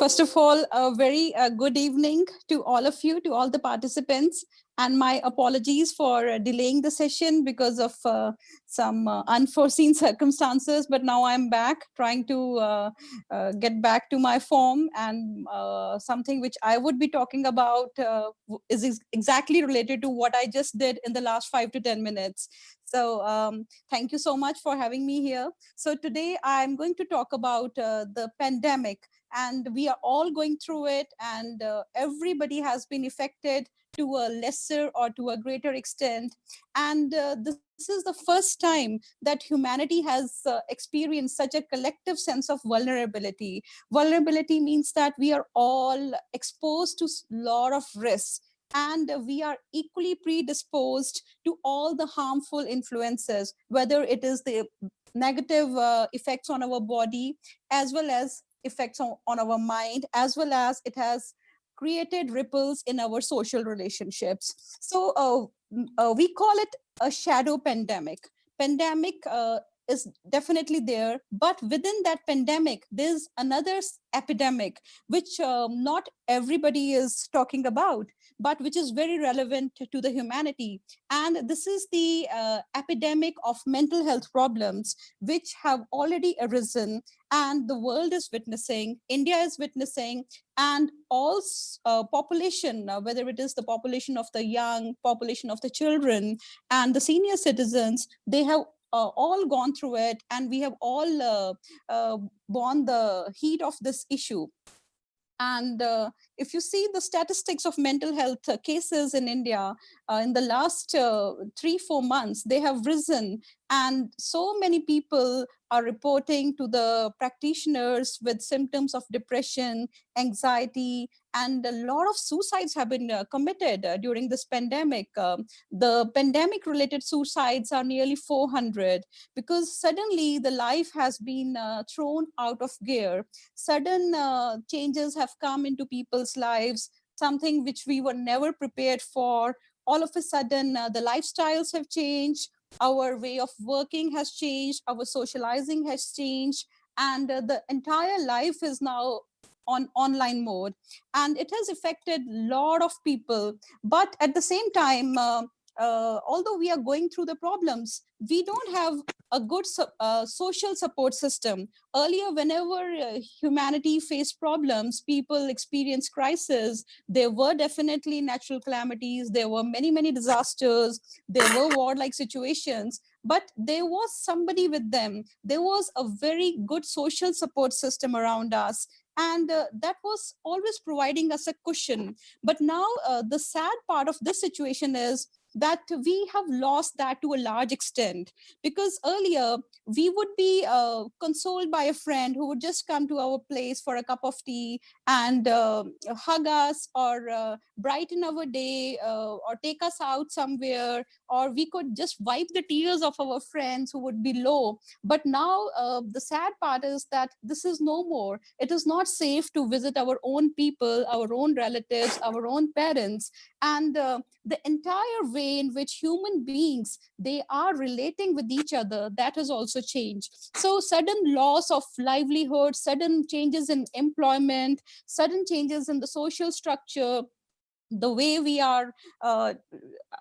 First of all, a very good evening to all of you, to all the participants, and my apologies for delaying the session because of some unforeseen circumstances. But now I'm back trying to get back to my form, and something which I would be talking about is exactly related to what I just did in the last 5 to 10 minutes. So thank you so much for having me here. So today I'm going to talk about the pandemic, and we are all going through it, and everybody has been affected to a lesser or to a greater extent. And this is the first time that humanity has experienced such a collective sense of vulnerability. Vulnerability means that we are all exposed to a lot of risks, and we are equally predisposed to all the harmful influences, whether it is the negative effects on our body, as well as effects on our mind, as well as it has created ripples in our social relationships. So we call it a shadow pandemic. Pandemic is definitely there, but within that pandemic, there's another epidemic, which not everybody is talking about, but which is very relevant to the humanity. And this is the epidemic of mental health problems, which have already arisen, and the world is witnessing, India is witnessing, and all population, whether it is the population of the young, population of the children, and the senior citizens, they have all gone through it, and we have all borne the heat of this issue. And if you see the statistics of mental health cases in India in the last 3-4 months, they have risen. And so many people are reporting to the practitioners with symptoms of depression, anxiety, and a lot of suicides have been committed during this pandemic. The pandemic-related suicides are nearly 400, because suddenly the life has been thrown out of gear. Sudden changes have come into people's lives, something which we were never prepared for. All of a sudden, the lifestyles have changed, our way of working has changed, our socializing has changed, and the entire life is now on online mode, and it has affected a lot of people. But at the same time, although we are going through the problems, we don't have a good social support system. Earlier, whenever humanity faced problems, people experienced crisis, there were definitely natural calamities, there were many disasters, there were warlike situations, but there was somebody with them. There was a very good social support system around us, and that was always providing us a cushion. But now the sad part of this situation is that we have lost that to a large extent, because earlier we would be consoled by a friend who would just come to our place for a cup of tea and hug us, or brighten our day, or take us out somewhere, or we could just wipe the tears of our friends who would be low. But now the sad part is that this is no more. It is not safe to visit our own people, our own relatives, our own parents, and the entire way in which human beings, they are relating with each other, that has also changed. So sudden loss of livelihood, sudden changes in employment, sudden changes in the social structure, the way we are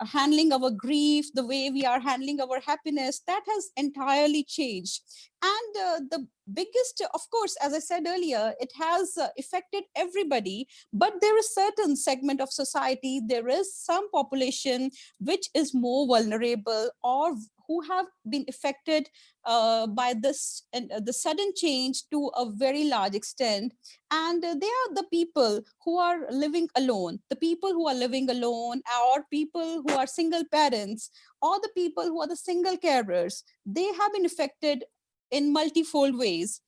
handling our grief, the way we are handling our happiness, that has entirely changed. And the biggest, of course, as I said earlier, it has affected everybody, but there is certain segment of society, there is some population which is more vulnerable, or who have been affected by this the sudden change to a very large extent. And they are the people who are living alone, the people who are living alone, or people who are single parents, or the people who are the single carers. They have been affected in multifold ways,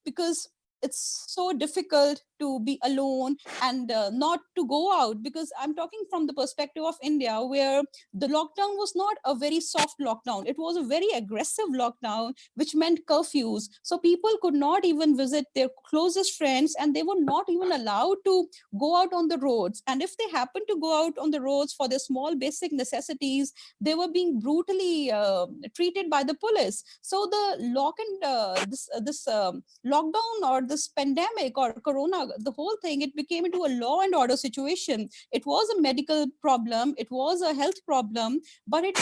because it's so difficult to be alone and not to go out. Because I'm talking from the perspective of India, where the lockdown was not a very soft lockdown. It was a very aggressive lockdown, which meant curfews. So people could not even visit their closest friends, and they were not even allowed to go out on the roads. And if they happened to go out on the roads for their small basic necessities, they were being brutally treated by the police. So the lockdown, or this pandemic or corona, the whole thing, it became into a law and order situation. It was a medical problem, it was a health problem, but it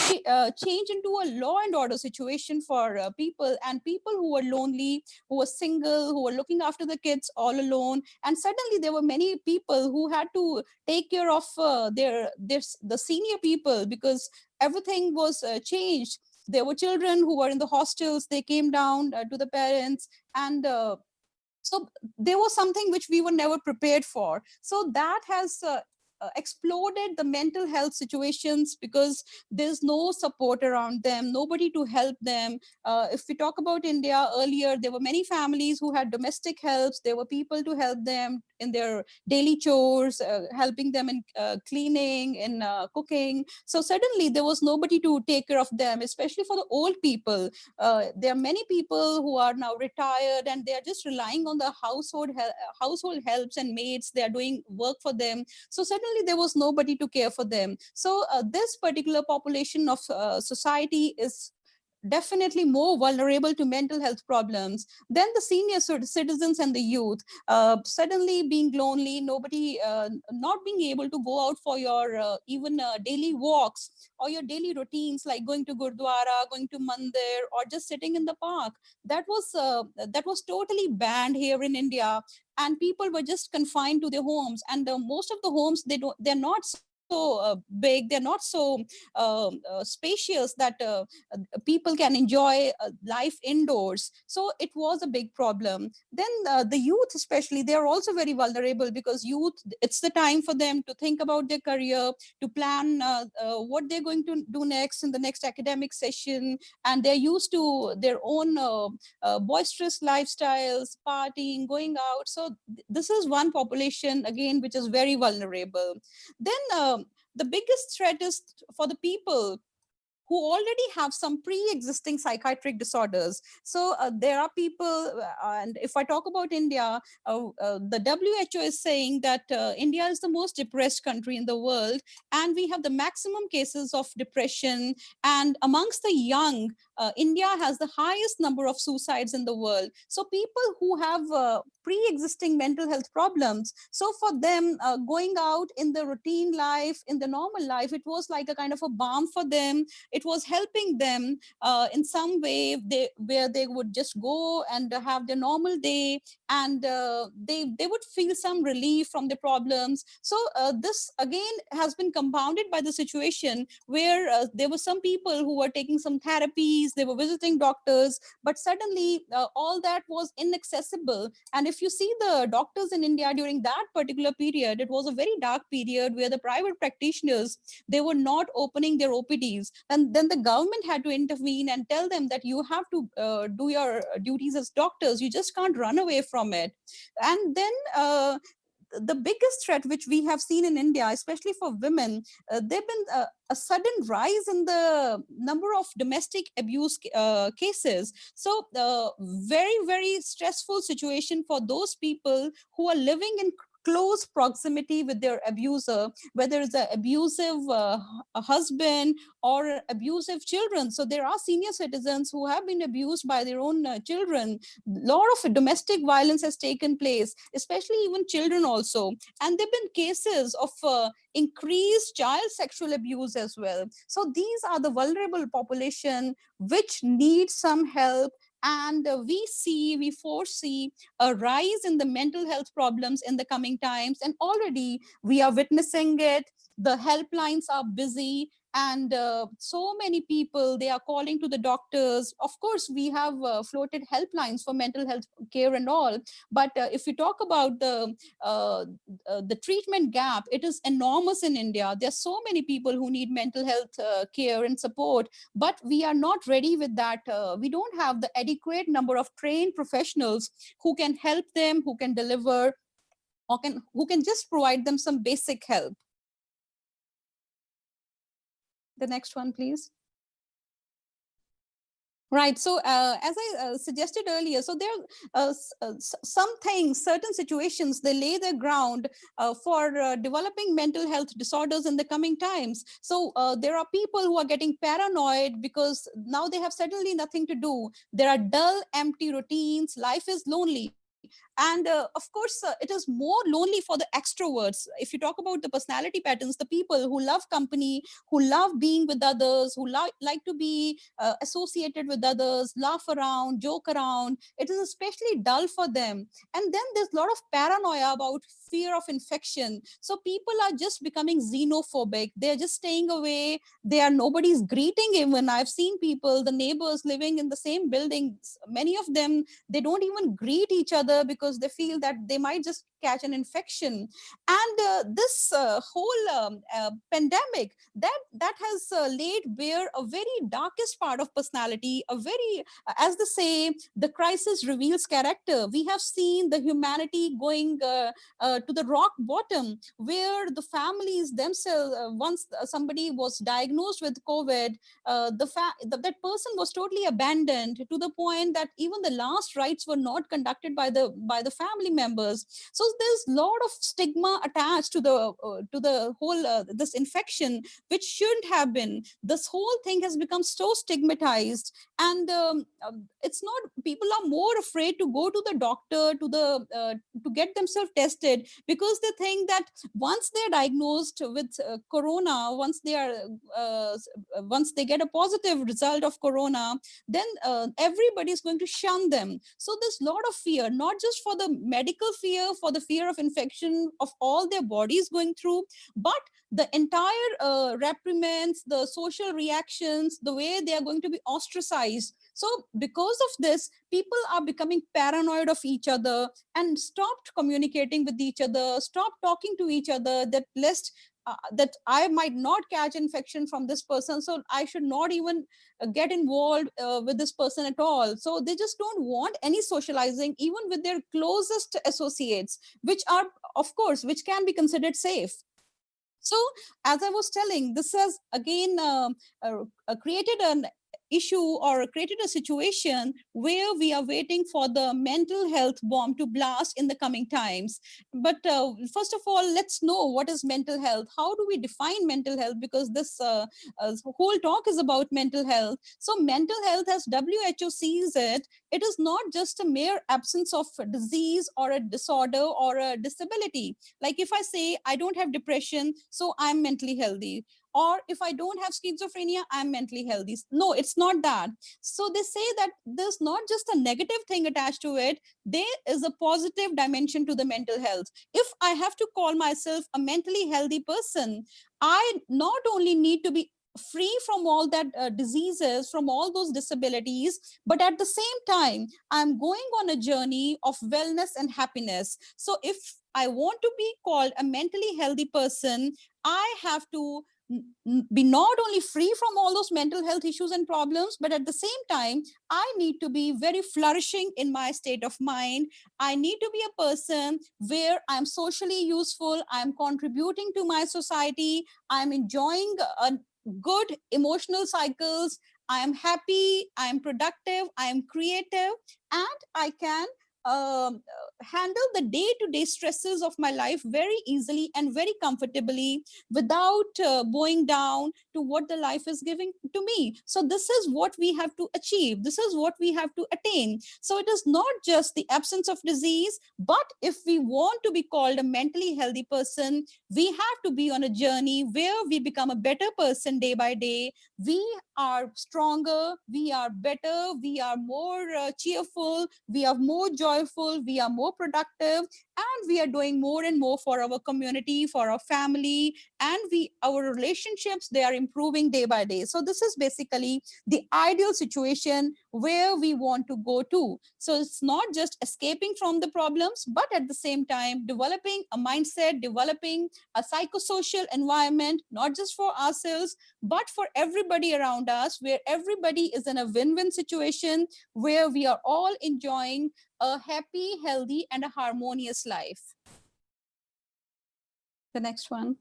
changed into a law and order situation for people, and people who were lonely, who were single, who were looking after the kids all alone. And suddenly there were many people who had to take care of the senior people, because everything was changed. There were children who were in the hostels, they came down to the parents, and so there was something which we were never prepared for. So that has exploded the mental health situations, because there's no support around them, nobody to help them. If we talk about India, earlier there were many families who had domestic helps, there were people to help them in their daily chores, helping them in cleaning, in cooking. So suddenly there was nobody to take care of them, especially for the old people. There are many people who are now retired, and they are just relying on the household helps and maids. They are doing work for them. So suddenly there was nobody to care for them. So this particular population of society is definitely more vulnerable to mental health problems than the senior citizens and the youth. Suddenly being lonely, nobody, not being able to go out for your even daily walks or your daily routines, like going to Gurdwara, going to Mandir, or just sitting in the park. That was totally banned here in India, and people were just confined to their homes. And most of the homes, they're not so big, they're not so spacious that people can enjoy life indoors. So it was a big problem. Then the youth especially, they are also very vulnerable, because youth, it's the time for them to think about their career, to plan what they're going to do next in the next academic session, and they're used to their own boisterous lifestyles, partying, going out. So this is one population again which is very vulnerable. Then the biggest threat is for the people who already have some pre-existing psychiatric disorders. So there are people, and if I talk about India, the WHO is saying that India is the most depressed country in the world, and we have the maximum cases of depression. And amongst the young, India has the highest number of suicides in the world. So people who have pre-existing mental health problems, so for them, going out in the routine life, in the normal life, it was like a kind of a balm for them. It was helping them in some way, where they would just go and have their normal day, and they would feel some relief from the problems. So this again has been compounded by the situation where there were some people who were taking some therapies, they were visiting doctors, but suddenly all that was inaccessible. And if you see the doctors in India during that particular period, it was a very dark period where the private practitioners, they were not opening their OPDs. And then the government had to intervene and tell them that you have to do your duties as doctors. You just can't run away from it. And then the biggest threat which we have seen in India, especially for women, there have been a sudden rise in the number of domestic abuse cases. So very, very stressful situation for those people who are living in close proximity with their abuser, whether it's an abusive husband or abusive children. So there are senior citizens who have been abused by their own children. A lot of domestic violence has taken place, especially even children also. And there have been cases of increased child sexual abuse as well. So these are the vulnerable population which need some help. And we foresee a rise in the mental health problems in the coming times. And already we are witnessing it. The helplines are busy, and so many people, they are calling to the doctors. Of course, we have floated helplines for mental health care and all. But if we talk about the treatment gap, it is enormous in India. There are so many people who need mental health care and support, but we are not ready with that. We don't have the adequate number of trained professionals who can help them, who can deliver, or who can just provide them some basic help. The next one, please. Right. So as I suggested earlier, so there are some things, certain situations, they lay the ground for developing mental health disorders in the coming times. So there are people who are getting paranoid because now they have suddenly nothing to do. There are dull, empty routines. Life is lonely. And of course, it is more lonely for the extroverts. If you talk about the personality patterns, the people who love company, who love being with others, who like to be associated with others, laugh around, joke around, it is especially dull for them. And then there's a lot of paranoia about fear of infection. So people are just becoming xenophobic. They're just staying away. They are nobody's greeting even. I've seen people, the neighbors living in the same buildings, many of them, they don't even greet each other because they feel that they might just catch an infection. And this whole pandemic, that has laid bare a very darkest part of personality, a very, as they say, the crisis reveals character. We have seen the humanity going to the rock bottom, where the families themselves, once somebody was diagnosed with COVID, that person was totally abandoned, to the point that even the last rites were not conducted by the family members. So there's a lot of stigma attached to the whole this infection, which shouldn't have been. This whole thing has become so stigmatized. And it's not, people are more afraid to go to the doctor, to get themselves tested, because they think that once they're diagnosed with corona, once they get a positive result of corona, then everybody's going to shun them. So there's a lot of fear, not just for the medical fear, for the fear of infection of all their bodies going through, but the entire reprimands, the social reactions, the way they are going to be ostracized. So because of this, people are becoming paranoid of each other and stopped communicating with each other, stopped talking to each other, that lest that I might not catch infection from this person, so I should not even get involved with this person at all. So they just don't want any socializing, even with their closest associates, which are, of course, which can be considered safe. So as I was telling, this has again created an issue, or created a situation where we are waiting for the mental health bomb to blast in the coming times. But first of all, let's know what is mental health. How do we define mental health? Because this whole talk is about mental health. So mental health, as WHO sees it, it is not just a mere absence of a disease or a disorder or a disability. Like if I say I don't have depression, so I'm mentally healthy, or if I don't have schizophrenia, I'm mentally healthy. No, it's not that. So they say that there's not just a negative thing attached to it, there is a positive dimension to the mental health. If I have to call myself a mentally healthy person, I not only need to be free from all that diseases, from all those disabilities, but at the same time, I'm going on a journey of wellness and happiness. So if I want to be called a mentally healthy person, I have to be not only free from all those mental health issues and problems, but at the same time, I need to be very flourishing in my state of mind. I need to be a person where I'm socially useful, I'm contributing to my society, I'm enjoying a good emotional cycles, I am happy, I am productive, I am creative, and I can handle the day-to-day stresses of my life very easily and very comfortably, without bowing down to what the life is giving to me. So this is what we have to achieve. This is what we have to attain. So it is not just the absence of disease, but if we want to be called a mentally healthy person, we have to be on a journey where we become a better person day by day. We are stronger, we are better, we are more cheerful, we are more joyful, we are more productive, and we are doing more and more for our community, for our family, and our relationships, they are improving day by day. So this is basically the ideal situation where we want to go to. So it's not just escaping from the problems, but at the same time developing a mindset, developing a psychosocial environment, not just for ourselves, but for everybody around us, where everybody is in a win-win situation, where we are all enjoying a happy, healthy, and a harmonious life. The next one.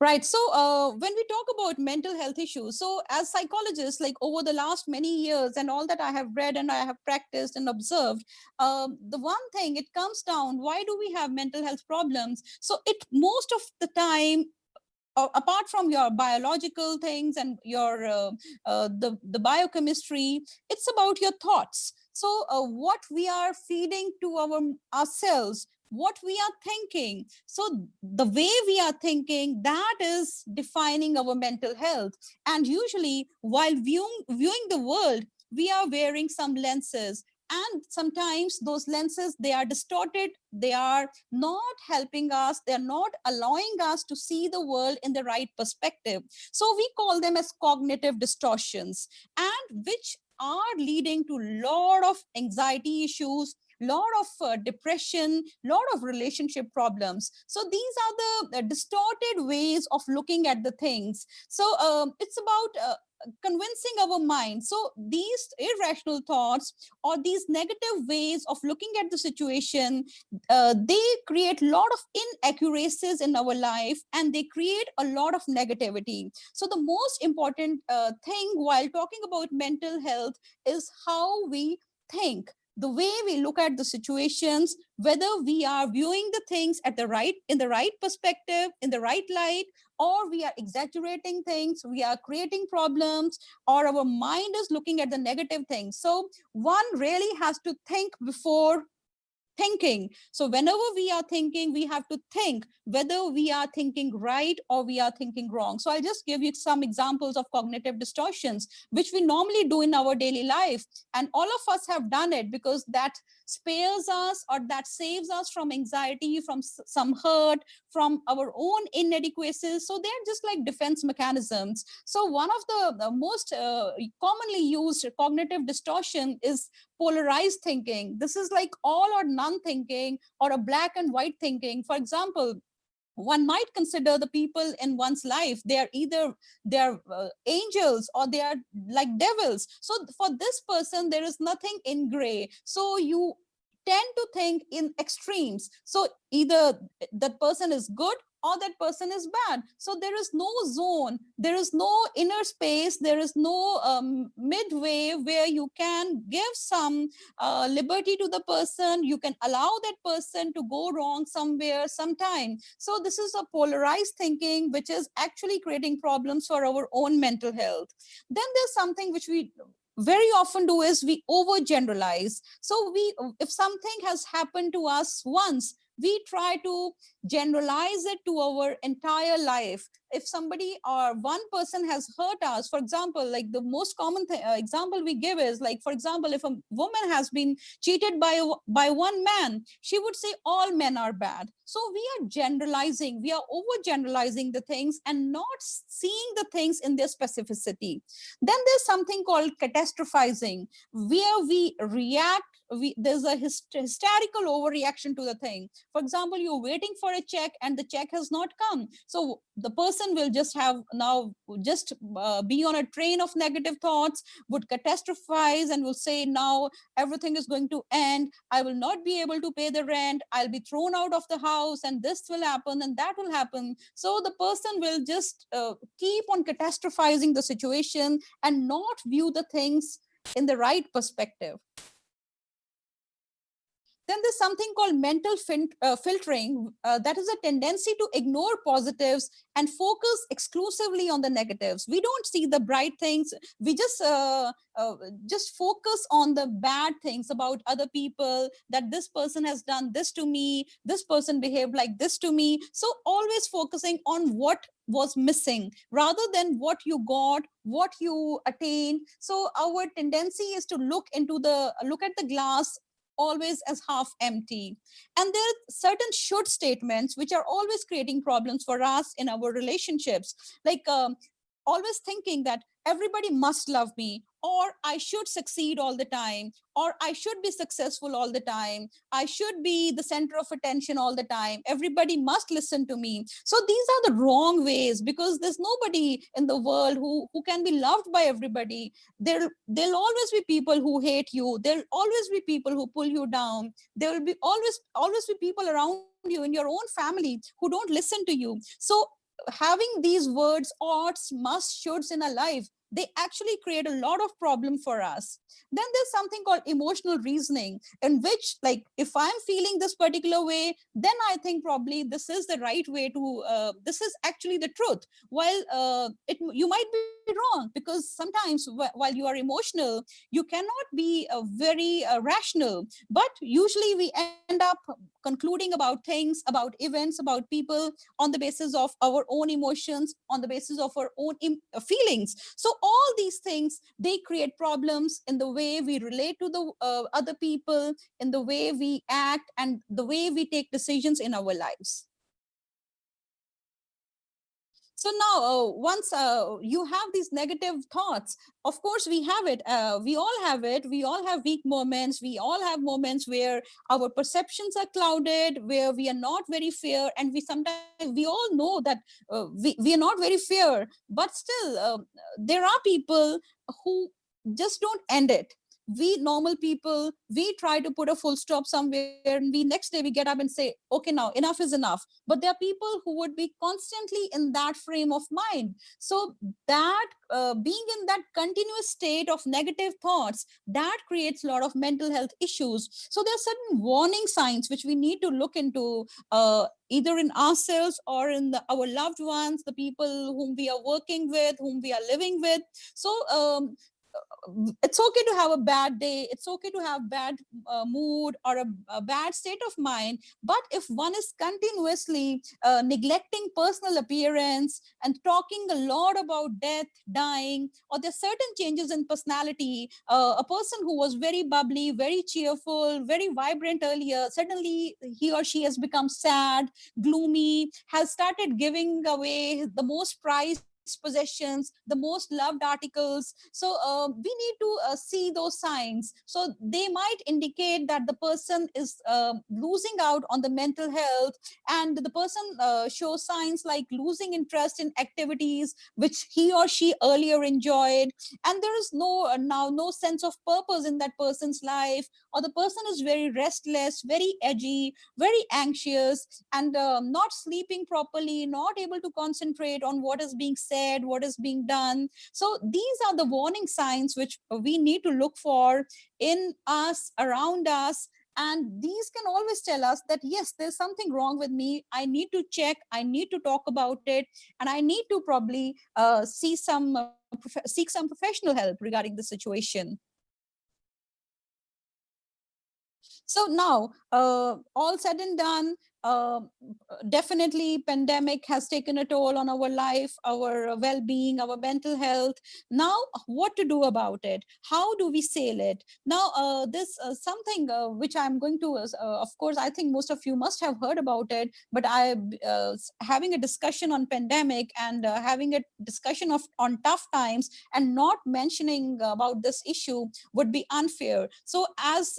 Right. So when we talk about mental health issues, so as psychologists, like over the last many years and all that I have read and I have practiced and observed, the one thing, it comes down, why do we have mental health problems? So it most of the time, apart from your biological things and your the biochemistry, it's about your thoughts. So what we are feeding to ourselves, what we are thinking. So the way we are thinking, that is defining our mental health. And usually while viewing the world, we are wearing some lenses, and sometimes those lenses, they are distorted, they are not helping us, they are not allowing us to see the world in the right perspective. So we call them as cognitive distortions, and which are leading to a lot of anxiety issues, lot of depression, lot of relationship problems. So these are the distorted ways of looking at the things. So it's about convincing our mind. So these irrational thoughts or these negative ways of looking at the situation, they create a lot of inaccuracies in our life, and they create a lot of negativity. So the most important thing while talking about mental health is how we think, the way we look at the situations, whether we are viewing the things at the right, in the right perspective, in the right light, or we are exaggerating things, we are creating problems, or our mind is looking at the negative things. So one really has to think before thinking. So whenever we are thinking, we have to think whether we are thinking right or we are thinking wrong. So I'll just give you some examples of cognitive distortions, which we normally do in our daily life. And all of us have done it because that spares us, or that saves us from anxiety, from some hurt, from our own inadequacies. So they're just like defense mechanisms. So one of the most commonly used cognitive distortion is polarized thinking. This is like all or none thinking, or a black and white thinking. For example, one might consider the people in one's life, they are either they're angels or they are like devils. So for this person, there is nothing in gray. So you tend to think in extremes. So either that person is good or that person is bad. So there is no zone, there is no inner space, there is no midway where you can give some liberty to the person. You can allow that person to go wrong somewhere, sometime. So this is a polarized thinking, which is actually creating problems for our own mental health. Then there's something which we very often do, is we overgeneralize. So if something has happened to us once, we try to generalize it to our entire life. If somebody or one person has hurt us, for example, like the most common example we give is, like, for example, if a woman has been cheated by one man, she would say all men are bad. So we are generalizing, we are overgeneralizing the things and not seeing the things in their specificity. Then there's something called catastrophizing, where we react, there's a hysterical overreaction to the thing. For example, you're waiting for a check and the check has not come. So the person will just have now just be on a train of negative thoughts, would catastrophize and will say, now everything is going to end. I will not be able to pay the rent. I'll be thrown out of the house, and this will happen and that will happen. So the person will just keep on catastrophizing the situation and not view the things in the right perspective. Then there's something called mental filtering. That is a tendency to ignore positives and focus exclusively on the negatives. We don't see the bright things. We just focus on the bad things about other people, that this person has done this to me, this person behaved like this to me. So always focusing on what was missing rather than what you got, what you attained. So our tendency is to look at the glass always as half empty. And there are certain should statements which are always creating problems for us in our relationships, like always thinking that everybody must love me, or I should succeed all the time, or I should be successful all the time, I should be the center of attention all the time, everybody must listen to me. So these are the wrong ways, because there's nobody in the world who can be loved by everybody. There'll always be people who hate you, there'll always be people who pull you down, there will be always be people around you in your own family who don't listen to you. So having these words, oughts, must, shoulds in our life, they actually create a lot of problem for us. Then there's something called emotional reasoning, in which, like, if I'm feeling this particular way, then I think probably this is the right way to, this is actually the truth. While you might be wrong, because sometimes while you are emotional, you cannot be very rational. But usually we end up concluding about things, about events, about people on the basis of our own emotions, on the basis of our own feelings. So all these things, they create problems in the way we relate to the other people, in the way we act, and the way we take decisions in our lives. So now, once you have these negative thoughts, of course we have it. We all have it. We all have weak moments. We all have moments where our perceptions are clouded, where we are not very fair, and we all know that we are not very fair. But still, there are people who just don't end it. We normal people, we try to put a full stop somewhere, and we next day we get up and say, okay, now enough is enough. But there are people who would be constantly in that frame of mind. So that being in that continuous state of negative thoughts, that creates a lot of mental health issues. So there are certain warning signs which we need to look into, either in ourselves or in our loved ones, the people whom we are working with, whom we are living with. So it's okay to have a bad day, it's okay to have bad mood, or a bad state of mind. But if one is continuously neglecting personal appearance and talking a lot about death, dying, or there's certain changes in personality, a person who was very bubbly, very cheerful, very vibrant earlier, suddenly he or she has become sad, gloomy, has started giving away the most prized possessions, the most loved articles. So we need to see those signs. So they might indicate that the person is losing out on the mental health, and the person shows signs like losing interest in activities which he or she earlier enjoyed, and there is now no sense of purpose in that person's life, or the person is very restless, very edgy, very anxious, and not sleeping properly, not able to concentrate on what is being said, what is being done. So these are the warning signs which we need to look for in us, around us. And these can always tell us that, yes, there's something wrong with me. I need to check, I need to talk about it, and I need to probably seek some professional help regarding the situation. So now, all said and done, uh, definitely pandemic has taken a toll on our life, our well-being, our mental health. Now, what to do about it? How do we sail it? Now, this something which I'm going to, of course, I think most of you must have heard about it, but having a discussion on pandemic and having a discussion on tough times and not mentioning about this issue would be unfair. So as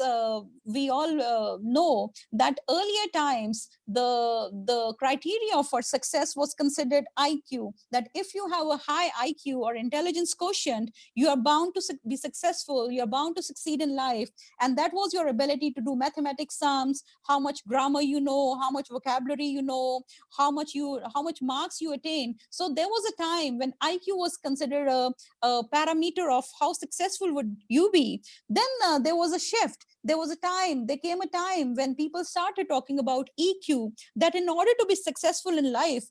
we all know that earlier times, the criteria for success was considered IQ, that if you have a high IQ or intelligence quotient, you are bound to be successful, you are bound to succeed in life. And that was your ability to do mathematics sums, how much grammar you know, how much vocabulary you know, how much marks you attain. So there was a time when IQ was considered a parameter of how successful would you be. Then there was a shift. There came a time when people started talking about EQ, that in order to be successful in life,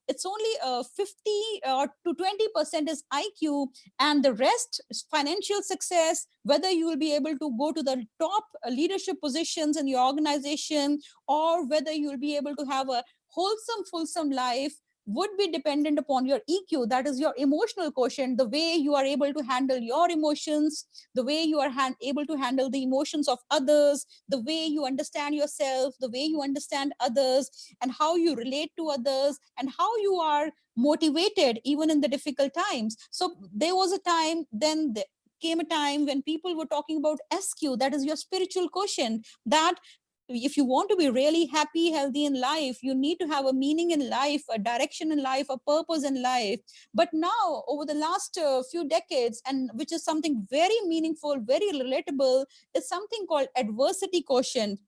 it's only 50 or to 20% is IQ, and the rest is financial success, whether you will be able to go to the top leadership positions in your organization, or whether you will be able to have a wholesome, fulsome life, would be dependent upon your EQ, that is your emotional quotient, the way you are able to handle your emotions, the way you are able to handle the emotions of others, the way you understand yourself, the way you understand others, and how you relate to others, and how you are motivated even in the difficult times. So there was a time, then came a time when people were talking about SQ, that is your spiritual quotient, that if you want to be really happy, healthy in life, you need to have a meaning in life, a direction in life, a purpose in life. But now, over the last few decades, and which is something very meaningful, very relatable, is something called adversity quotient.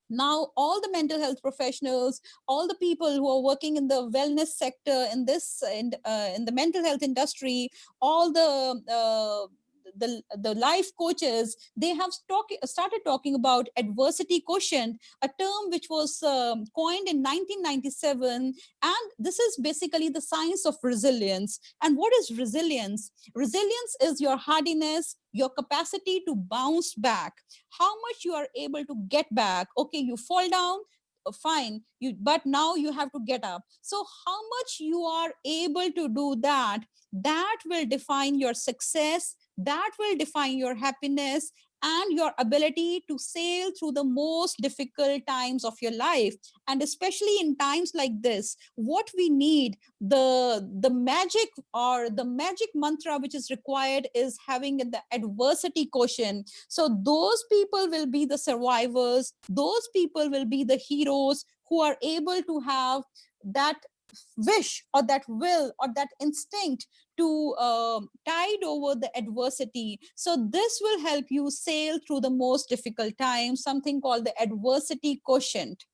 Now all the mental health professionals, all the people who are working in the wellness sector, in the mental health industry, all the life coaches, they have started talking about adversity quotient, a term which was coined in 1997. And this is basically the science of resilience. And what is resilience? Resilience is your hardiness, your capacity to bounce back, how much you are able to get back. Okay, you fall down, fine, but now you have to get up. So how much you are able to do that, that will define your success, that will define your happiness, and your ability to sail through the most difficult times of your life. And especially in times like this, what we need, the magic, or the magic mantra which is required, is having the adversity quotient. So those people will be the survivors, those people will be the heroes who are able to have that wish or that will or that instinct to tide over the adversity. So this will help you sail through the most difficult times, something called the adversity quotient.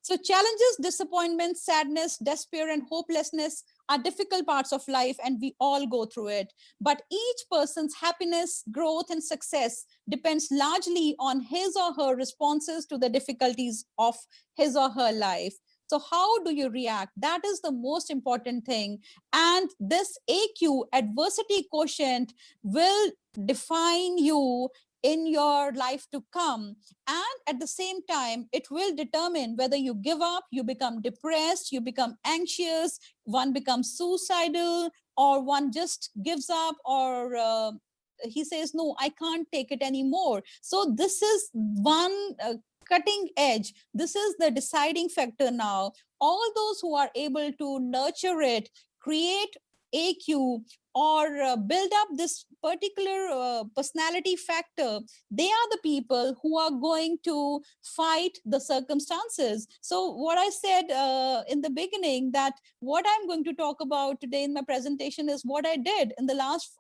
So challenges, disappointment, sadness, despair, and hopelessness are difficult parts of life, and we all go through it. But each person's happiness, growth, and success depends largely on his or her responses to the difficulties of his or her life. So how do you react? That is the most important thing. And this AQ, adversity quotient, will define you in your life to come. And at the same time, it will determine whether you give up, you become depressed, you become anxious, one becomes suicidal, or one just gives up, or he says, no, I can't take it anymore. So this is one cutting edge. This is the deciding factor now. All those who are able to nurture it, create AQ, or build up this particular personality factor, they are the people who are going to fight the circumstances. So what I said in the beginning, that what I'm going to talk about today in my presentation is what I did in the last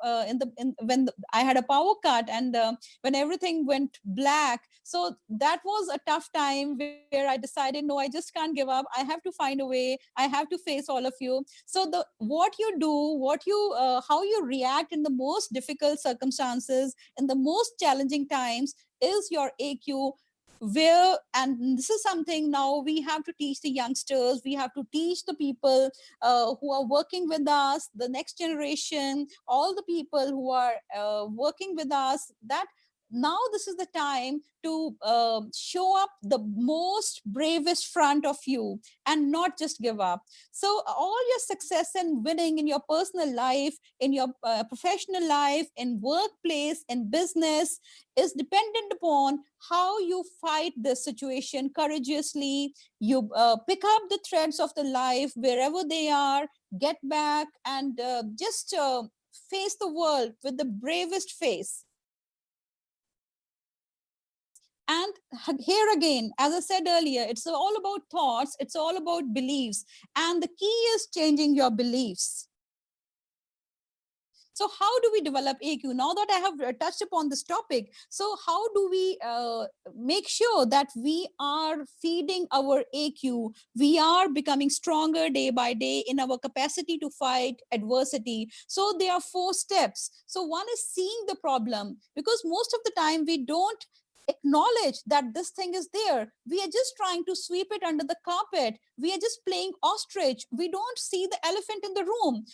when I had a power cut, and when everything went black. So that was a tough time where I decided, no, I just can't give up, I have to find a way, I have to face all of you. So the what you do, what you how you react in the most difficult circumstances, in the most challenging times, is your AQ. Where, and this is something now we have to teach the youngsters, we have to teach the people who are working with us, the next generation, all the people who are working with us, that now this is the time to show up the most bravest front of you and not just give up. So all your success and winning in your personal life, in your professional life, in workplace, in business, is dependent upon how you fight this situation courageously. You pick up the threads of the life wherever they are, get back, and just face the world with the bravest face. And here again, as I said earlier, it's all about thoughts, it's all about beliefs. And the key is changing your beliefs. So how do we develop AQ? Now that I have touched upon this topic, so how do we make sure that we are feeding our AQ? We are becoming stronger day by day in our capacity to fight adversity. So there are 4 steps. So one is seeing the problem, because most of the time we don't acknowledge that this thing is there. We are just trying to sweep it under the carpet. We are just playing ostrich. We don't see the elephant in the room.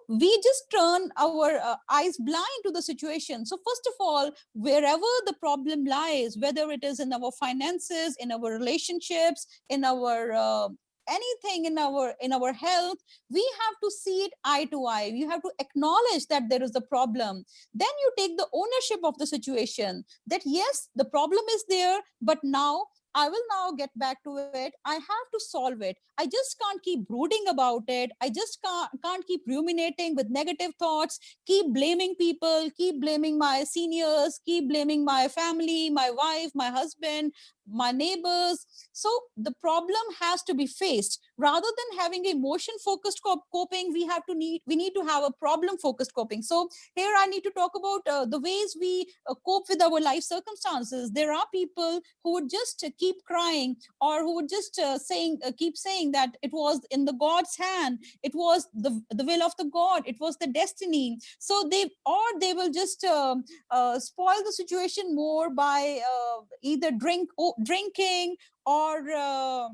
We just turn our eyes blind to the situation. So first of all, wherever the problem lies, whether it is in our finances, in our relationships, in our anything in our health, we have to see it eye to eye. You have to acknowledge that there is a problem. Then you take the ownership of the situation, that yes, the problem is there, but now I will now get back to it. I have to solve it. I just can't keep brooding about it. I just can't keep ruminating with negative thoughts, keep blaming people, keep blaming my seniors, keep blaming my family, my wife, my husband, my neighbors. So the problem has to be faced. Rather than having emotion focused coping, we need to have a problem focused coping. So here I need to talk about the ways we cope with our life circumstances. There are people who would just keep crying, or who would just keep saying that it was in the God's hand, it was the will of the God, it was the destiny. So they will just spoil the situation more by either drinking, or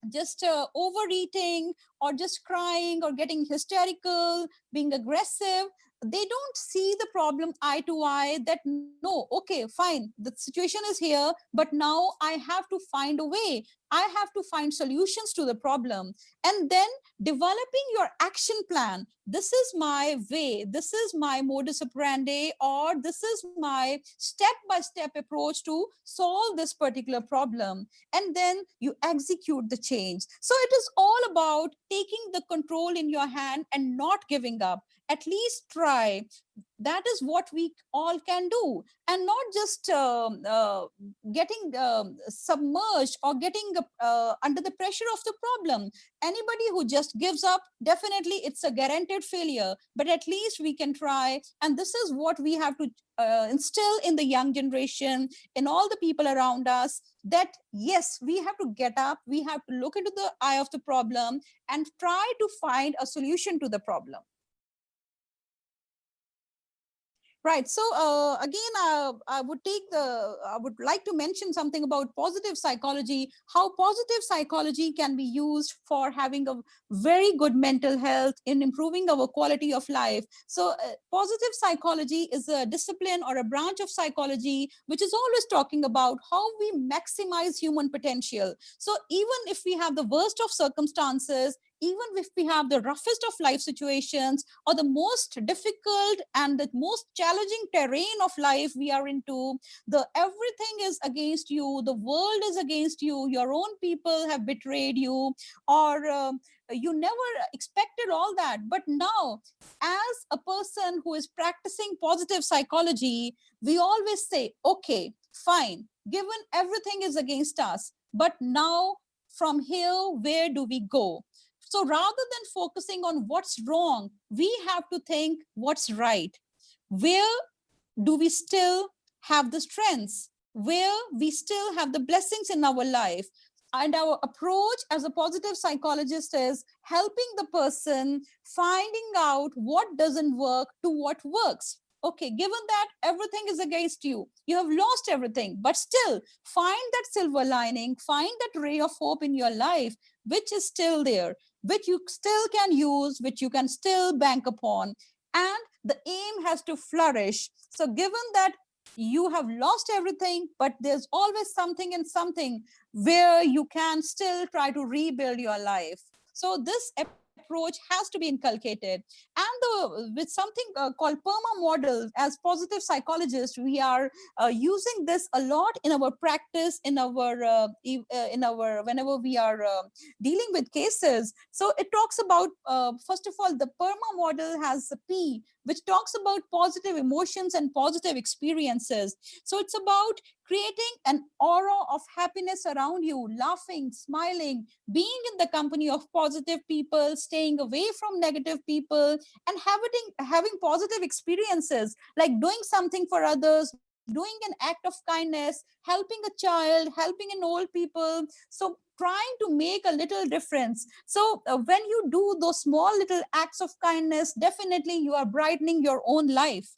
just overeating, or just crying, or getting hysterical, being aggressive. They don't see the problem eye to eye, that no, okay, fine, the situation is here, but now I have to find a way. I have to find solutions to the problem. And then developing your action plan. This is my way, this is my modus operandi, or this is my step by step approach to solve this particular problem. And then you execute the change. So it is all about taking the control in your hand and not giving up. At least try. That is what we all can do, and not just getting submerged, or getting under the pressure of the problem. Anybody who just gives up, definitely it's a guaranteed failure, but at least we can try. And this is what we have to instill in the young generation, in all the people around us, that yes, we have to get up, we have to look into the eye of the problem and try to find a solution to the problem. Right. So again, I would like to mention something about positive psychology, how positive psychology can be used for having a very good mental health, in improving our quality of life. So positive psychology is a discipline or a branch of psychology which is always talking about how we maximize human potential. So even if we have the worst of circumstances, even if we have the roughest of life situations, or the most difficult and the most challenging terrain of life we are into, the everything is against you, the world is against you, your own people have betrayed you, or you never expected all that. But now, as a person who is practicing positive psychology, we always say, okay, fine, given everything is against us, but now from here, where do we go? So rather than focusing on what's wrong, we have to think what's right. Where do we still have the strengths? Where we still have the blessings in our life? And our approach as a positive psychologist is helping the person finding out what doesn't work to what works. Okay, given that everything is against you, you have lost everything, but still find that silver lining, find that ray of hope in your life, which is still there, which you still can use, which you can still bank upon. And the aim has to flourish. So given that you have lost everything, but there's always something and something where you can still try to rebuild your life. So this approach has to be inculcated. And with something called PERMA model, as positive psychologists, we are using this a lot in our practice, in our whenever we are dealing with cases. So it talks about, first of all, the PERMA model has a P, which talks about positive emotions and positive experiences. So it's about creating an aura of happiness around you, laughing, smiling, being in the company of positive people, staying away from negative people, and having positive experiences, like doing something for others, doing an act of kindness, helping a child, helping an old people. So trying to make a little difference. So when you do those small little acts of kindness, definitely you are brightening your own life.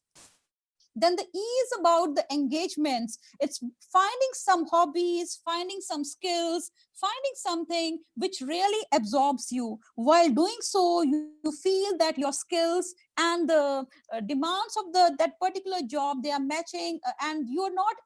Then the E is about the engagements. It's finding some hobbies, finding some skills, finding something which really absorbs you. While doing so, you feel that your skills and the demands of that particular job, they are matching, and you're not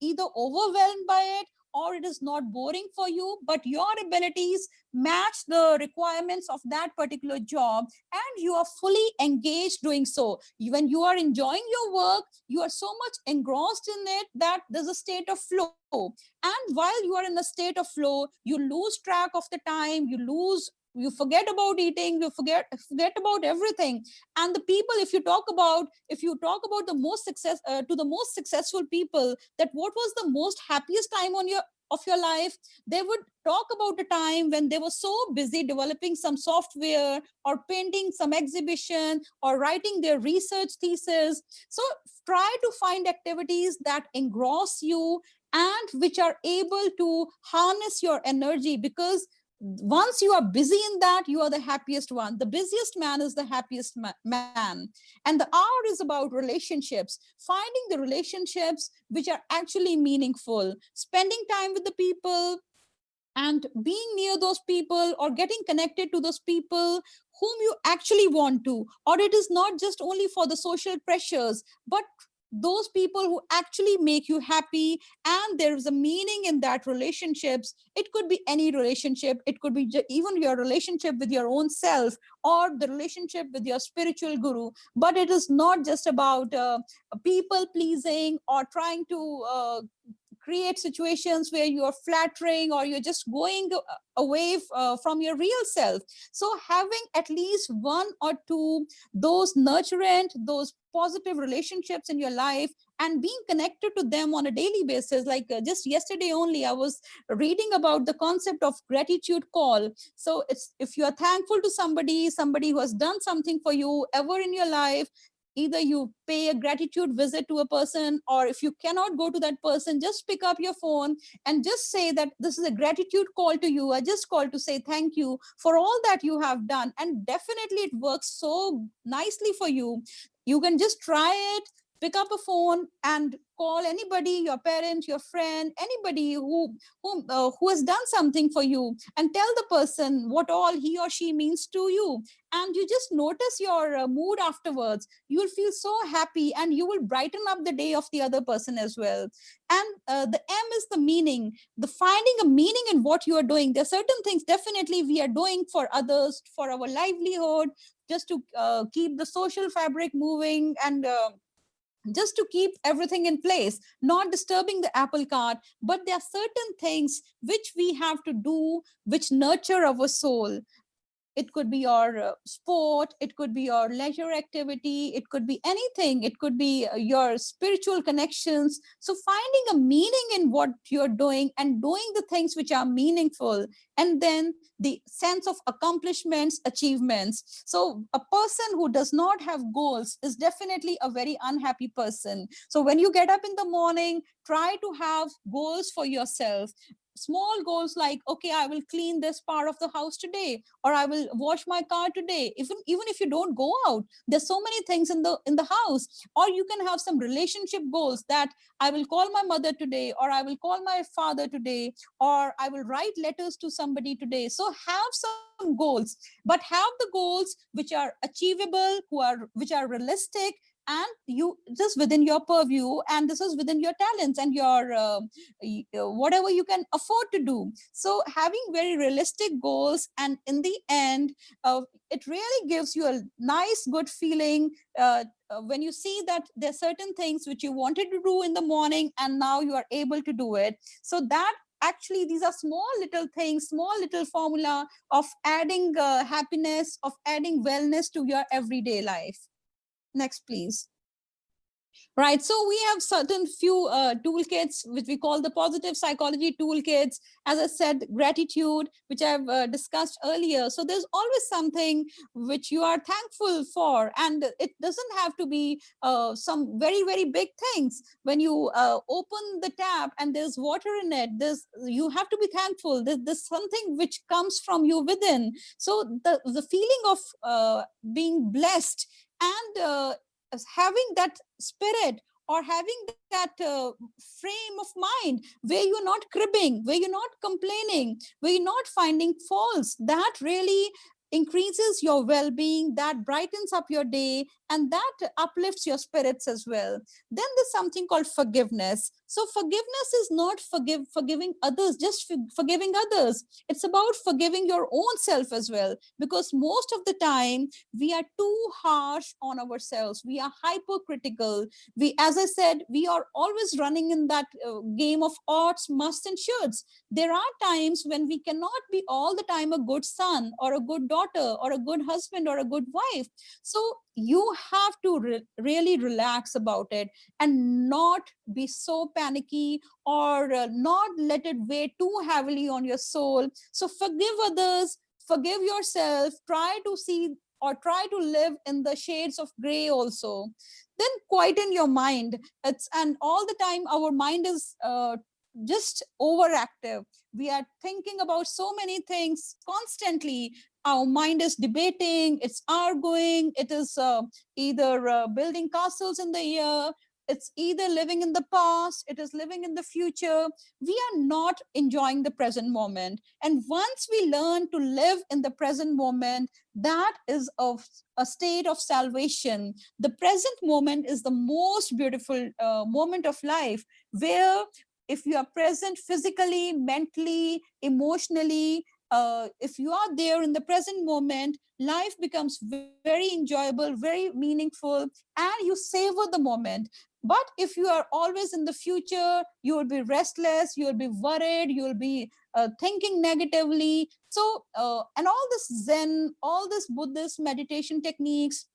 either overwhelmed by it, or it is not boring for you, but your abilities match the requirements of that particular job and you are fully engaged doing so. When you are enjoying your work, you are so much engrossed in it that there's a state of flow. And while you are in a state of flow, you lose track of the time, you forget about eating, you forget about everything. And the people, if you talk about the most success to the most successful people, that what was the most happiest time of your life, they would talk about a time when they were so busy developing some software or painting some exhibition or writing their research thesis. So try to find activities that engross you and which are able to harness your energy, because once you are busy in that, you are the happiest one. The busiest man is the happiest man. And the R is about relationships, finding the relationships which are actually meaningful, spending time with the people and being near those people or getting connected to those people whom you actually want to. Or it is not just only for the social pressures, but those people who actually make you happy, and there is a meaning in that relationships. It could be any relationship, it could be even your relationship with your own self or the relationship with your spiritual guru. But it is not just about people pleasing or trying to create situations where you are flattering or you're just going away from your real self. So having at least one or two those nurturant, those positive relationships in your life and being connected to them on a daily basis. Like just yesterday only, I was reading about the concept of gratitude call. So it's, if you are thankful to somebody who has done something for you ever in your life, either you pay a gratitude visit to a person, or if you cannot go to that person, just pick up your phone and just say that this is a gratitude call to you. I just called to say thank you for all that you have done. And definitely it works so nicely for you. You can just try it, pick up a phone and call anybody, your parent, your friend, anybody who has done something for you, and tell the person what all he or she means to you. And you just notice your mood afterwards. You will feel so happy and you will brighten up the day of the other person as well. And the M is the meaning, the finding a meaning in what you are doing. There are certain things definitely we are doing for others, for our livelihood, just to keep the social fabric moving, and just to keep everything in place, not disturbing the apple cart. But there are certain things which we have to do, which nurture our soul. It could be your sport, it could be your leisure activity, it could be anything, it could be your spiritual connections. So finding a meaning in what you're doing and doing the things which are meaningful, and then the sense of accomplishments, achievements. So a person who does not have goals is definitely a very unhappy person. So when you get up in the morning, try to have goals for yourself. Small goals like, okay, I will clean this part of the house today, or I will wash my car today. Even if you don't go out, there's so many things in the house. Or you can have some relationship goals, that I will call my mother today, or I will call my father today, or I will write letters to somebody today. So have some goals, but have the goals which are achievable, which are realistic, and you just within your purview, and this is within your talents and your whatever you can afford to do. So having very realistic goals, and in the end, it really gives you a nice good feeling when you see that there are certain things which you wanted to do in the morning and now you are able to do it. So that actually, these are small little things, small little formula of adding happiness, of adding wellness to your everyday life. Next, please. Right. So we have certain few toolkits, which we call the positive psychology toolkits. As I said, gratitude, which I've discussed earlier. So there's always something which you are thankful for. And it doesn't have to be some very, very big things. When you open the tap and there's water in it, you have to be thankful. There's something which comes from you within. So the feeling of being blessed and having that spirit, or having that frame of mind where you're not cribbing, where you're not complaining, where you're not finding faults, that really increases your well-being, that brightens up your day, and that uplifts your spirits as well. Then there's something called forgiveness. So forgiveness is not forgiving others, just forgiving others. It's about forgiving your own self as well, because most of the time we are too harsh on ourselves. We are hypercritical. We, as I said, we are always running in that game of oughts, musts, and shoulds. There are times when we cannot be all the time a good son or a good daughter or a good husband or a good wife. So you have to really relax about it and not be so panicky, or not let it weigh too heavily on your soul. So forgive others, forgive yourself, try to see or try to live in the shades of gray also. Then quieten your mind. It's, and all the time our mind is just overactive. We are thinking about so many things constantly. Our mind is debating, it's arguing, it is either building castles in the air, it's either living in the past, it is living in the future. We are not enjoying the present moment. And once we learn to live in the present moment, that is of a state of salvation. The present moment is the most beautiful moment of life, where if you are present physically, mentally, emotionally, if you are there in the present moment, life becomes very enjoyable, very meaningful, and you savor the moment. But if you are always in the future, you will be restless, you will be worried, you will be thinking negatively. So, and all this Zen, all this Buddhist meditation techniques,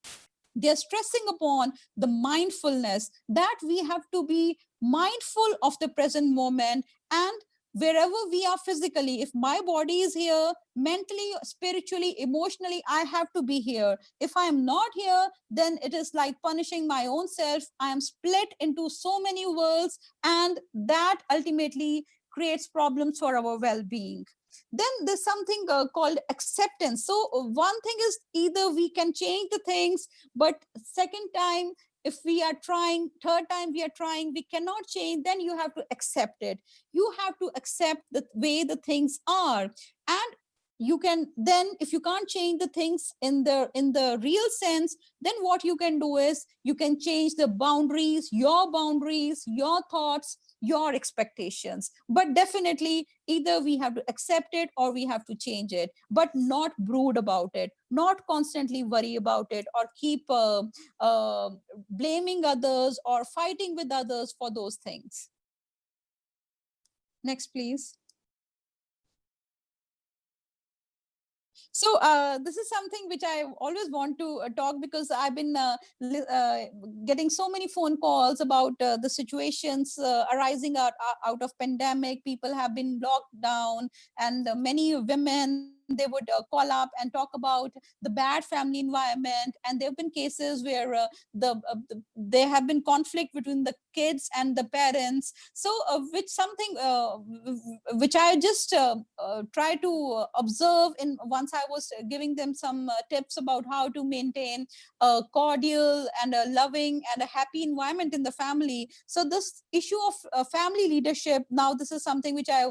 they're stressing upon the mindfulness, that we have to be mindful of the present moment. And wherever we are physically, if my body is here, mentally, spiritually, emotionally, I have to be here. If I am not here, then it is like punishing my own self. I am split into so many worlds, and that ultimately creates problems for our well-being. Then there's something called acceptance. So one thing is, either we can change the things, but second time, if we are trying, third time we are trying, we cannot change, then you have to accept it. You have to accept the way the things are. And you can then, if you can't change the things in the real sense, then what you can do is you can change the boundaries, your thoughts, your expectations. But definitely, either we have to accept it or we have to change it, but not brood about it, not constantly worry about it, or keep blaming others or fighting with others for those things. Next, please. So this is something which I always want to talk, because I've been getting so many phone calls about the situations arising out of pandemic. People have been locked down, and many women, they would call up and talk about the bad family environment. And there have been cases where there have been conflict between the kids and the parents. So which something which I just try to observe in, once I was giving them some tips about how to maintain a cordial and a loving and a happy environment in the family. So this issue of family leadership, now this is something which I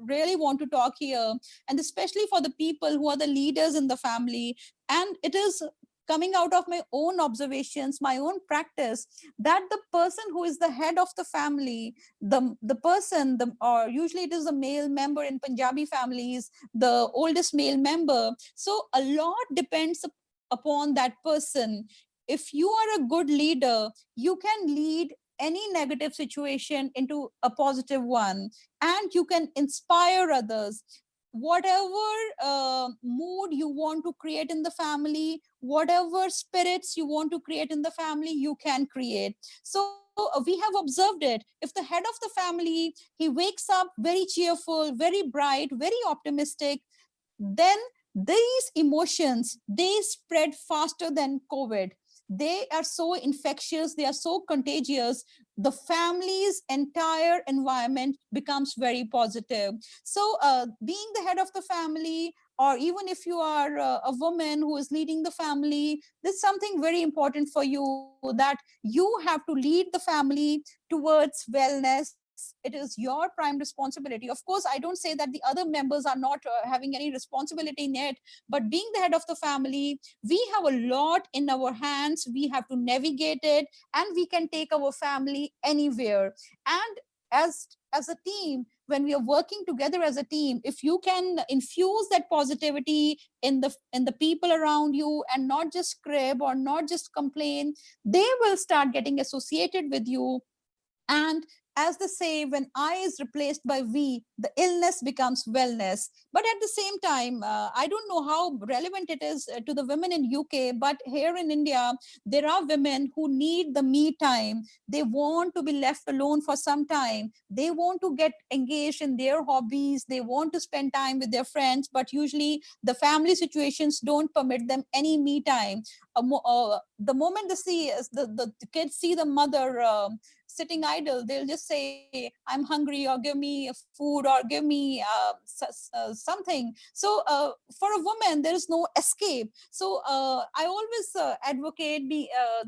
really want to talk here, and especially for the people who are the leaders in the family. And it is coming out of my own observations, my own practice, that the person who is the head of the family, the person, or usually it is a male member in Punjabi families, the oldest male member. So a lot depends upon that person. If you are a good leader, you can lead any negative situation into a positive one, and you can inspire others. Whatever mood you want to create in the family, whatever spirits you want to create in the family, you can create. So we have observed it. If the head of the family, he wakes up very cheerful, very bright, very optimistic, then these emotions, they spread faster than COVID. They are so infectious, they are so contagious. The family's entire environment becomes very positive. So being the head of the family, or even if you are a woman who is leading the family, there's something very important for you, that you have to lead the family towards wellness, it is your prime responsibility. Of course, I don't say that the other members are not having any responsibility in it, but being the head of the family, we have a lot in our hands. We have to navigate it, and we can take our family anywhere. And as a team, when we are working together as a team, if you can infuse that positivity in the people around you, and not just crib or not just complain, they will start getting associated with you. And as they say, when I is replaced by we, the illness becomes wellness. But at the same time, I don't know how relevant it is to the women in UK, but here in India, there are women who need the me time. They want to be left alone for some time. They want to get engaged in their hobbies. They want to spend time with their friends, but usually the family situations don't permit them any me time. The moment the kids see the mother sitting idle, they'll just say, I'm hungry, or give me food, or give me something. So for a woman, there is no escape. So I always advocate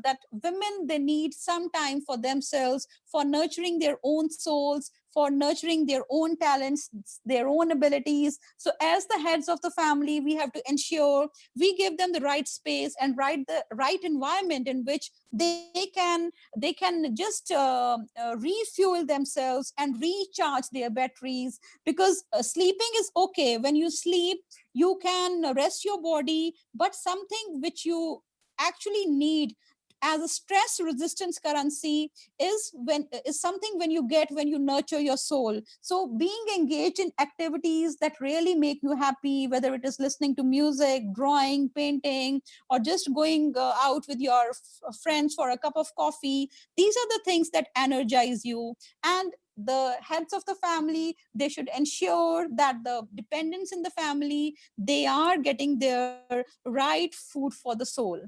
that women, they need some time for themselves, for nurturing their own souls, for nurturing their own talents, their own abilities. So as the heads of the family, we have to ensure we give them the right space and the right environment in which they can just refuel themselves and recharge their batteries. Because sleeping is okay. When you sleep, you can rest your body, but something which you actually need as a stress resistance currency is something when you nurture your soul. So being engaged in activities that really make you happy, whether it is listening to music, drawing, painting, or just going out with your friends for a cup of coffee, these are the things that energize you. And the heads of the family, they should ensure that the dependents in the family, they are getting their right food for the soul.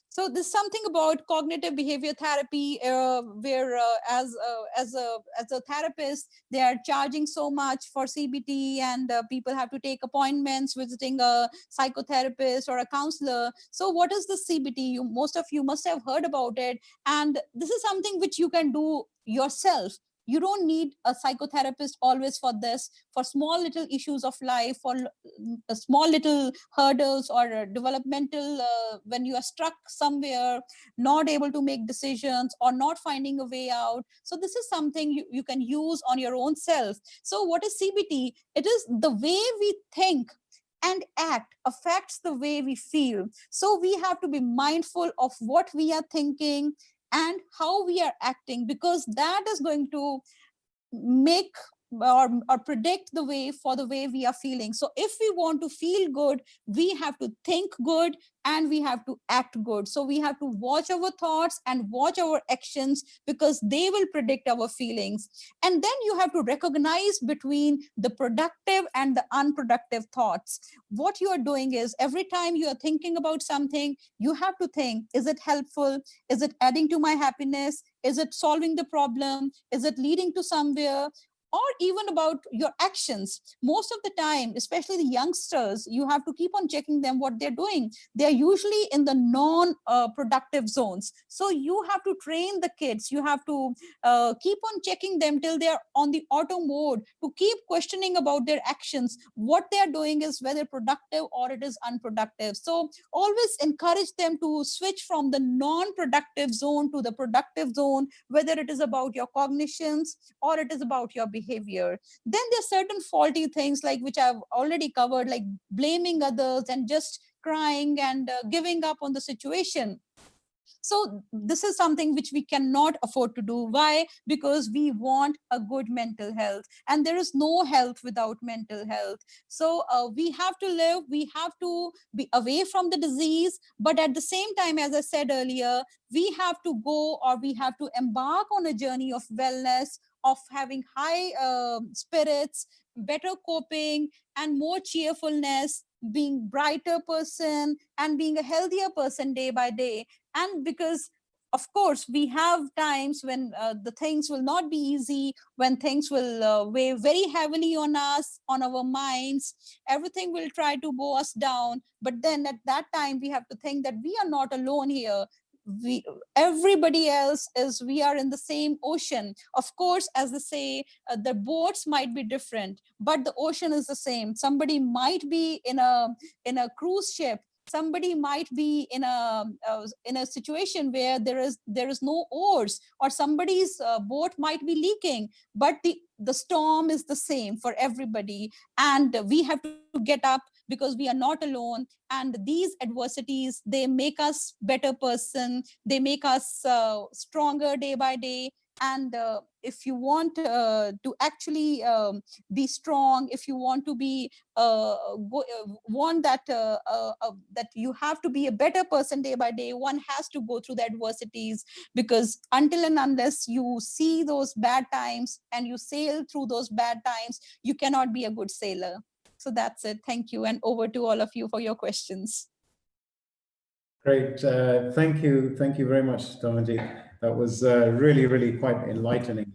So there's something about cognitive behavior therapy, where as a therapist, they are charging so much for CBT, and people have to take appointments visiting a psychotherapist or a counselor. So what is the CBT? Most of you must have heard about it, and this is something which you can do yourself. You don't need a psychotherapist always for this. For small little issues of life, for small little hurdles, or developmental, when you are stuck somewhere, not able to make decisions, or not finding a way out. So this is something you can use on your own self. So what is CBT? It is the way we think and act affects the way we feel. So we have to be mindful of what we are thinking and how we are acting, because that is going to make or predict the way for the way we are feeling. So if we want to feel good, we have to think good and we have to act good. So we have to watch our thoughts and watch our actions, because they will predict our feelings. And then you have to recognize between the productive and the unproductive thoughts. What you are doing is, every time you are thinking about something, you have to think, is it helpful? Is it adding to my happiness? Is it solving the problem? Is it leading to somewhere? Or even about your actions. Most of the time, especially the youngsters, you have to keep on checking them what they're doing. They're usually in the non-productive zones. So you have to train the kids. You have to keep on checking them till they're on the auto mode, to keep questioning about their actions. What they're doing is whether productive or it is unproductive. So always encourage them to switch from the non-productive zone to the productive zone, whether it is about your cognitions or it is about your behavior. Then there's certain faulty things, like which I've already covered, like blaming others and just crying and giving up on the situation. So this is something which we cannot afford to do. Why? Because we want a good mental health, and there is no health without mental health. So we have to live, we have to be away from the disease, but at the same time, as I said earlier, we have to go, or we have to embark on a journey of wellness, of having high spirits, better coping, and more cheerfulness, being brighter person and being a healthier person day by day. And because of course we have times when the things will not be easy, when things will weigh very heavily on us, on our minds, everything will try to bow us down. But then at that time we have to think that we are not alone here. everybody else we are in the same ocean. Of course, as they say, the boats might be different, but the ocean is the same. Somebody might be in a cruise ship, somebody might be in a situation where there is no oars, or somebody's boat might be leaking, but the storm is the same for everybody, and we have to get up because we are not alone. And these adversities, they make us better person, they make us stronger day by day. And if you want to actually be strong, if you want to be want that you have to be a better person day by day, one has to go through the adversities, because until and unless you see those bad times and you sail through those bad times, you cannot be a good sailor. So that's it. Thank you. And over to all of you for your questions. Great. Thank you. Thank you very much, Damanjit. That was really, really quite enlightening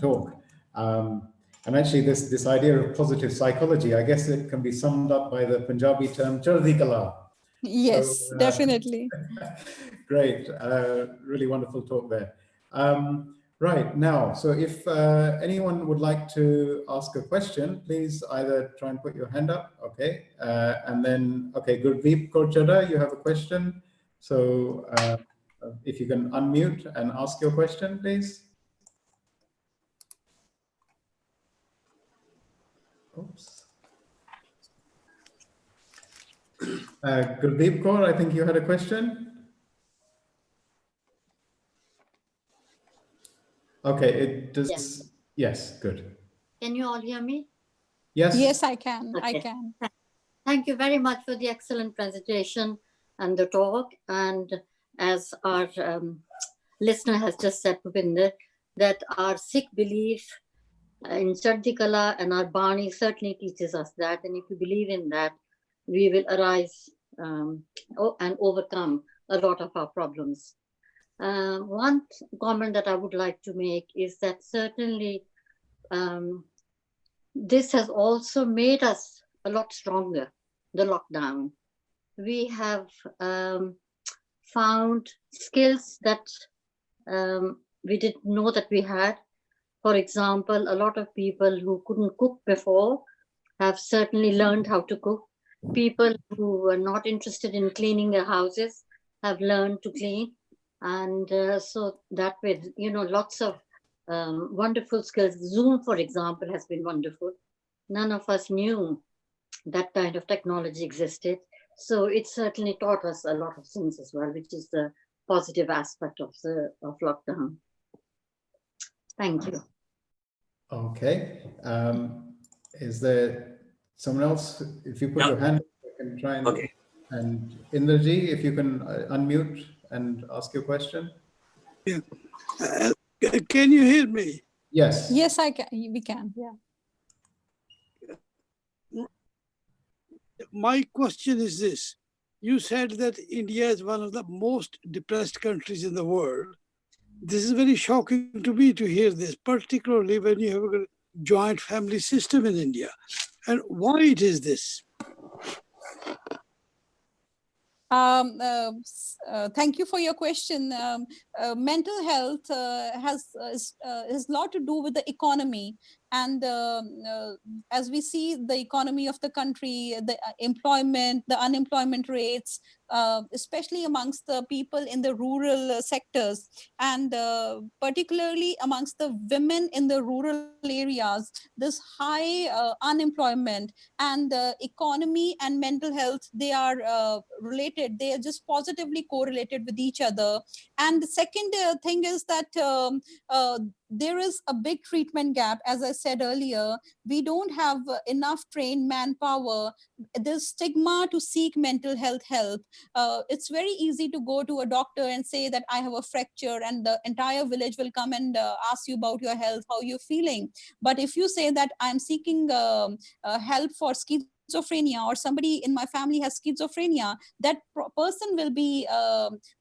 talk. And actually, this idea of positive psychology, I guess it can be summed up by the Punjabi term "chardi kala." Yes, so, definitely. Great. Really wonderful talk there. Right now, so if anyone would like to ask a question, please either try and put your hand up, okay? And then, okay, Gurdeep Korchada, you have a question. So if you can unmute and ask your question, please. Oops. Gurdeep Kaur, I think you had a question. Okay, it does. Yes, yes, good. Can you all hear me? Yes. Yes, I can. Okay. I can. Thank you very much for the excellent presentation and the talk. And as our listener has just said, Bhupinder, that our Sikh belief in Chardi Kala and our Bani certainly teaches us that. And if we believe in that, we will arise and overcome a lot of our problems. One comment that I would like to make is that certainly this has also made us a lot stronger, the lockdown. We have found skills that we didn't know that we had. For example, a lot of people who couldn't cook before have certainly learned how to cook. People who were not interested in cleaning their houses have learned to clean. And so that way, you know, lots of wonderful skills. Zoom, for example, has been wonderful. None of us knew that kind of technology existed. So it certainly taught us a lot of things as well, which is the positive aspect of lockdown. Thank you. Okay. Is there someone else? If you put your hand up, I can try and... Okay. And Indraji, if you can unmute and ask your question. Yeah. Can you hear me? Yes. Yes, I can. We can. Yeah. My question is this. You said that India is one of the most depressed countries in the world. This is very shocking to me to hear this, particularly when you have a joint family system in India. And why it is this? Thank you for your question. Mental health has a lot to do with the economy. And as we see the economy of the country, the employment, the unemployment rates, especially amongst the people in the rural sectors, and particularly amongst the women in the rural areas, this high unemployment and economy and mental health, they are related. They are just positively correlated with each other. And the second thing is that there is a big treatment gap. As I said earlier, we don't have enough trained manpower. There's stigma to seek mental health help. It's very easy to go to a doctor and say that I have a fracture, and the entire village will come and ask you about your health, how you're feeling. But if you say that I'm seeking help for schizophrenia, schizophrenia, or somebody in my family has schizophrenia, that person will be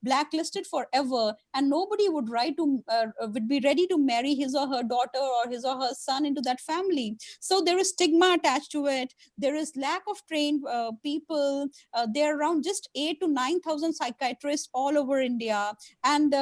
blacklisted forever, and nobody would be ready to marry his or her daughter or his or her son into that family. So there is stigma attached to it. There is lack of trained people. There are around just 8 to 9,000 psychiatrists all over India, and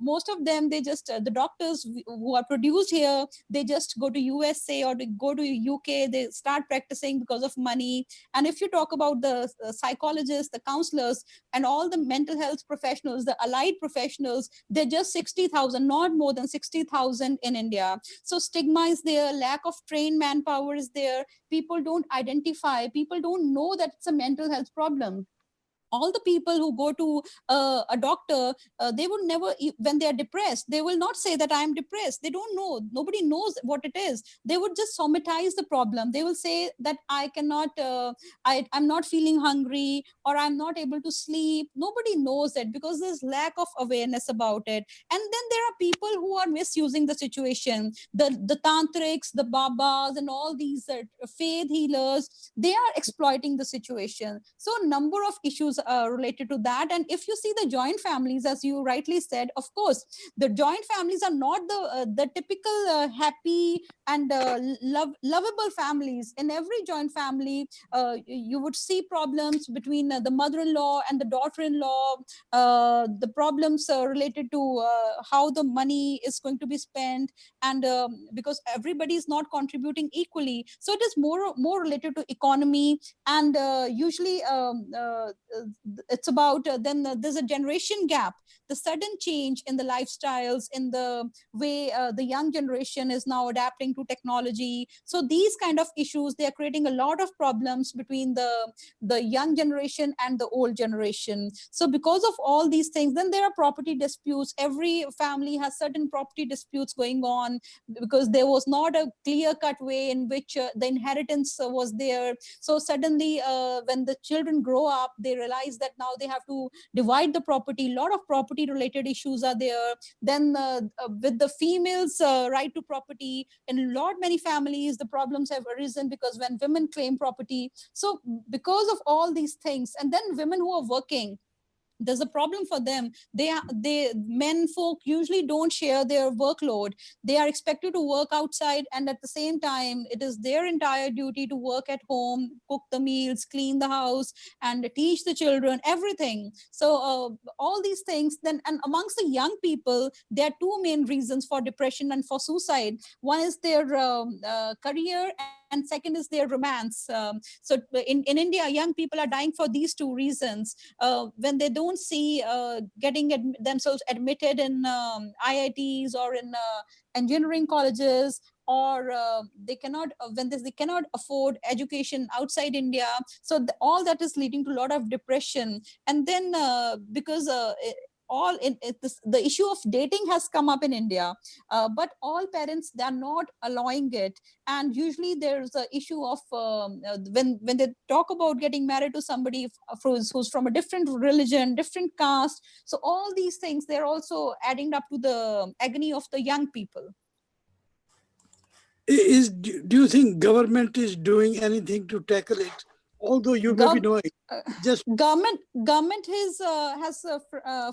most of them, they just the doctors who are produced here, they just go to USA or they go to UK. They start practicing because of money. And if you talk about the psychologists, the counselors, and all the mental health professionals, the allied professionals, they're just 60,000, not more than 60,000 in India. So stigma is there, lack of trained manpower is there. People don't identify, people don't know that it's a mental health problem. All the people who go to a doctor, they would never, when they are depressed, they will not say that I am depressed. They don't know. Nobody knows what it is. They would just somatize the problem. They will say that I cannot, I'm not feeling hungry, or I'm not able to sleep. Nobody knows it because there's lack of awareness about it. And then there are people who are misusing the situation. The tantrics, the babas, and all these faith healers, they are exploiting the situation. So a number of issues related to that. And if you see the joint families, as you rightly said, of course, the joint families are not the typical happy and lovable families. In every joint family, you would see problems between the mother-in-law and the daughter-in-law, the problems related to how the money is going to be spent, and because everybody is not contributing equally. So it is more related to economy, and usually it's about then there's a generation gap, the sudden change in the lifestyles, in the way the young generation is now adapting to technology. So these kind of issues, they are creating a lot of problems between the young generation and the old generation. So because of all these things, then there are property disputes. Every family has certain property disputes going on because there was not a clear cut way in which the inheritance was there. So suddenly when the children grow up, they realize that now they have to divide the property. A lot of property related issues are there. Then with the females right to property, in a lot many families, the problems have arisen because when women claim property. So because of all these things, and then women who are working, there's a problem for them. They men folk usually don't share their workload. They are expected to work outside, and at the same time it is their entire duty to work at home, cook the meals, clean the house, and teach the children everything. So all these things then, and amongst the young people, there are two main reasons for depression and for suicide. One is their career, and second is their romance. So in India, young people are dying for these two reasons. When they don't see getting themselves admitted in IITs or in engineering colleges, or they cannot they cannot afford education outside India. So all that is leading to a lot of depression. And then because the issue of dating has come up in India, but all parents, they are not allowing it. And usually there's an issue of when they talk about getting married to somebody who's from a different religion, different caste. So all these things, they're also adding up to the agony of the young people. Do you think government is doing anything to tackle it? Although you may be knowing, just government has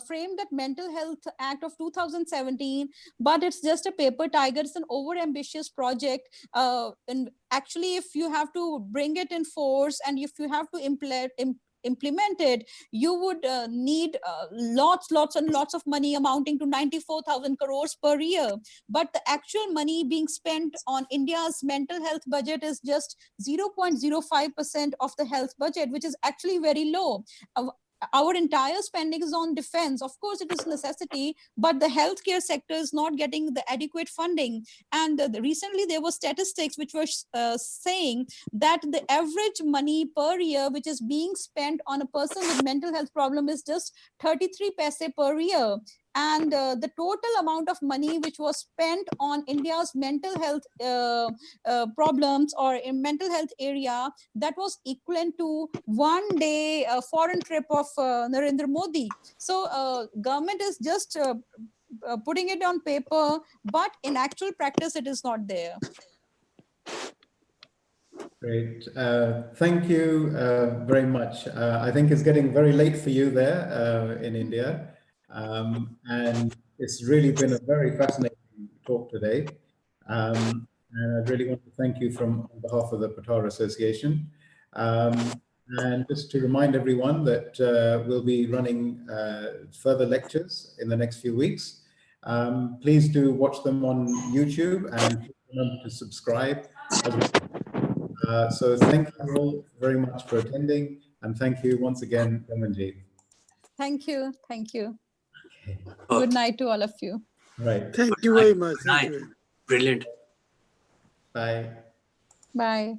framed that Mental Health Act of 2017, but it's just a paper tiger. It's an over-ambitious project. And actually, if you have to bring it in force, and if you have to implement it, you would need lots and lots of money, amounting to 94,000 crores per year. But the actual money being spent on India's mental health budget is just 0.05% of the health budget, which is actually very low. Our entire spending is on defense. Of course, it is necessity, but the healthcare sector is not getting the adequate funding. And recently there were statistics which were saying that the average money per year which is being spent on a person with mental health problem is just 33 paise per year. And the total amount of money which was spent on India's mental health problems, or in mental health area, that was equivalent to 1 day foreign trip of Narendra Modi. So government is just putting it on paper, but in actual practice, it is not there. Great. Thank you very much. I think it's getting very late for you there in India. And it's really been a very fascinating talk today. And I really want to thank you on behalf of the Pothohar Association. And just to remind everyone that we'll be running further lectures in the next few weeks. Please do watch them on YouTube and remember to subscribe as well. So thank you all very much for attending, and thank you once again, Damanjit. Thank you. Thank you. Okay. Good night to all of you. Right. Thank you very much. Thank you. Brilliant. Bye. Bye.